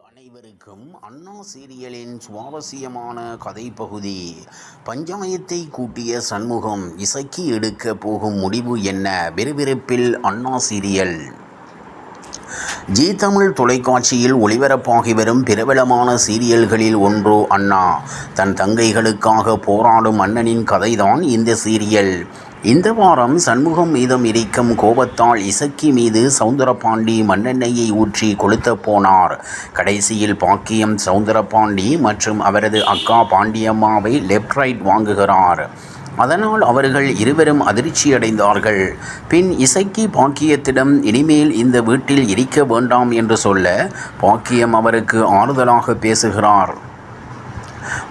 அனைவருக்கும் அண்ணா சீரியலின் சுவாரஸ்யமான கதை பகுதி. பஞ்சாயத்தை கூட்டிய சண்முகம் இசைக்கு எடுக்க போகும் முடிவு என்ன? விறுவிறுப்பில் அண்ணா சீரியல். ஜீ தமிழ் தொலைக்காட்சியில் ஒளிபரப்பாகி வரும் பிரபலமான சீரியல்களில் ஒன்று அண்ணா. தன் தங்கைகளுக்காக போராடும் அண்ணனின் கதைதான் இந்த சீரியல். இந்த வாரம் சண்முகம் மீதம் இருக்கும் கோபத்தால் இசக்கி மீது சௌந்தரபாண்டி மண்ணெண்ணெயை ஊற்றி கொளுத்த போனார். கடைசியில் பாக்கியம் சௌந்தரபாண்டி மற்றும் அவரது அக்கா பாண்டியம்மாவை லெப்ட் ரைட் வாங்குகிறார். அதனால் அவர்கள் இருவரும் அதிர்ச்சியடைந்தார்கள். பின் இசக்கி பாக்கியத்திடம் இனிமேல் இந்த வீட்டில் இருக்க வேண்டாம் என்று சொல்ல பாக்கியம் அவருக்கு ஆறுதலாக பேசுகிறார்.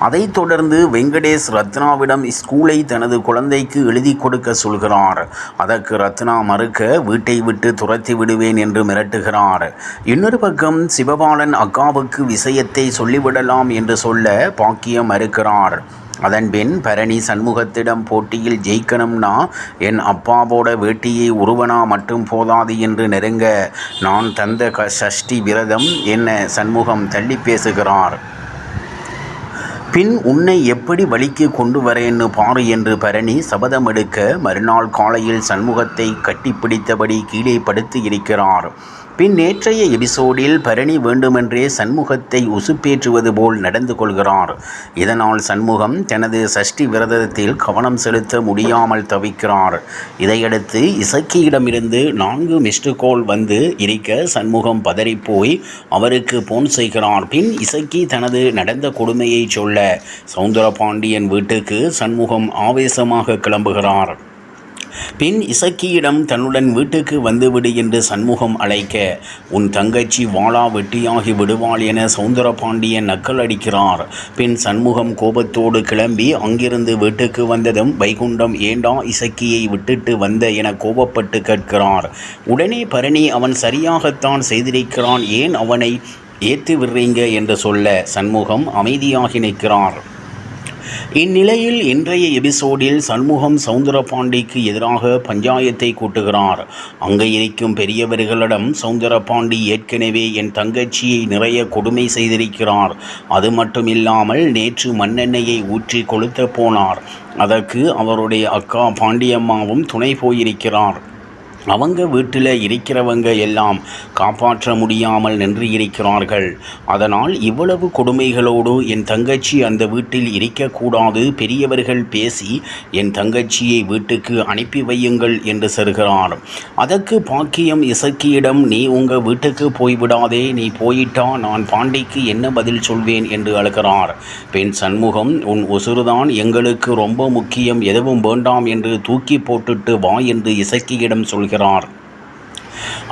அதைத் தொடர்ந்து வெங்கடேஷ் ரத்னாவிடம் ஸ்கூலை தனது குழந்தைக்கு எழுதி கொடுக்க சொல்கிறார். அதற்கு ரத்னா மறுக்க வீட்டை விட்டு துரத்தி விடுவேன் என்று மிரட்டுகிறார். இன்னொரு பக்கம் சிவபாலன் அக்காவுக்கு விஷயத்தை சொல்லிவிடலாம் என்று சொல்ல பாக்கியம் மறுக்கிறார். அதன்பின் பரணி சண்முகத்திடம் போட்டியில் ஜெயிக்கணும்னா என் அப்பாவோட வேட்டியை உருவனா மட்டும் போதாது என்று நெருங்க நான் தந்த சஷ்டி விரதம் என்ன சண்முகம் தள்ளி பேசுகிறார். பின் உன்னை எப்படி வழிக்கு கொண்டு வரேன்னு பாரு என்று பரணி சபதம் எடுக்க மறுநாள் காலையில் சண்முகத்தை கட்டிப்பிடித்தபடி கீழே படுத்து இருக்கிறார். பின் நேற்றைய எபிசோடில் பரணி வேண்டுமென்றே சண்முகத்தை உசுப்பேற்றுவது போல் நடந்து கொள்கிறார். இதனால் சண்முகம் தனது சஷ்டி விரதத்தில் கவனம் செலுத்த முடியாமல் தவிக்கிறார். இதையடுத்து இசக்கியிடமிருந்து 4 மிஸ்டு கால் வந்து இருக்க சண்முகம் பதறிப்போய் அவருக்கு போன் செய்கிறார். பின் இசக்கி தனது நடந்த கொடுமையை சொல்ல சௌந்தரபாண்டியன் வீட்டுக்கு சண்முகம் ஆவேசமாக கிளம்புகிறார். பின் இசக்கியிடம் தன்னுடன் வீட்டுக்கு வந்துவிடு என்று சண்முகம் அழைக்க உன் தங்கச்சி வாளா வெட்டியாகி விடுவாள் என சௌந்தரபாண்டியன் நக்கல் அடிக்கிறார். பின் சண்முகம் கோபத்தோடு கிளம்பி அங்கிருந்து வீட்டுக்கு வந்ததும் வைகுண்டம் ஏண்டா இசக்கியை விட்டுட்டு வந்த என கோபப்பட்டு கேட்கிறார். உடனே பரணி அவன் சரியாகத்தான் செய்திருக்கிறான், ஏன் அவனை ஏத்து விடுறீங்க என்று சொல்ல சண்முகம் அமைதியாகி நிற்கிறார். இந்நிலையில் இன்றைய எபிசோடில் சண்முகம் சௌந்தரபாண்டிக்கு எதிராக பஞ்சாயத்தை கூட்டுகிறார். அங்கே இருக்கும் பெரியவர்களிடம் சௌந்தரபாண்டி ஏற்கனவே என் தங்கச்சியை நிறைய கொடுமை செய்திருக்கிறார், அது மட்டுமில்லாமல் நேற்று மண்ணெண்ணெயை ஊற்றி கொளுத்த போனார், அதற்கு அவருடைய அக்கா பாண்டியம்மாவும் துணை போயிருக்கிறார், அவங்க வீட்டில் இருக்கிறவங்க எல்லாம் காப்பாற்ற முடியாமல் நின்று இருக்கிறார்கள், அதனால் இவ்வளவு கொடுமைகளோடு என் தங்கச்சி அந்த வீட்டில் இருக்கக்கூடாது, பெரியவர்கள் பேசி என் தங்கச்சியை வீட்டுக்கு அனுப்பி வையுங்கள் என்று சொல்கிறார். அதற்கு பாக்கியம் இசக்கியிடம் நீ உங்கள் வீட்டுக்கு போய்விடாதே, நீ போயிட்டா நான் பாண்டிக்கு என்ன பதில் சொல்வேன் என்று அழுகிறார். பின் சண்முகம் உன் உசுறுதான் எங்களுக்கு ரொம்ப முக்கியம், எதுவும் வேண்டாம் என்று தூக்கி போட்டுட்டு வா என்று இசக்கியிடம் சொல்கிறார்.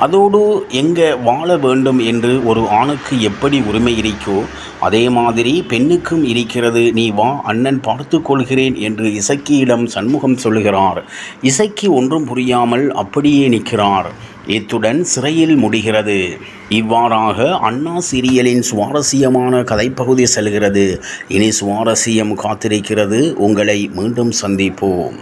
அதோடு எங்க வாழ வேண்டும் என்று ஒரு ஆணுக்கு எப்படி உரிமை இருக்கோ அதே மாதிரி பெண்ணுக்கும் இருக்கிறது, நீ வா அண்ணன் பார்த்து கொள்கிறேன் என்று இசக்கியிடம் சண்முகம் சொல்கிறார். இசக்கி ஒன்றும் புரியாமல் அப்படியே நிற்கிறார். இத்துடன் சிறையில் முடிகிறது. இவ்வாறாக அண்ணா சீரியலின் சுவாரஸ்யமான கதைப்பகுதி செல்கிறது. இனி சுவாரஸ்யம் காத்திருக்கிறது. உங்களை மீண்டும் சந்திப்போம்.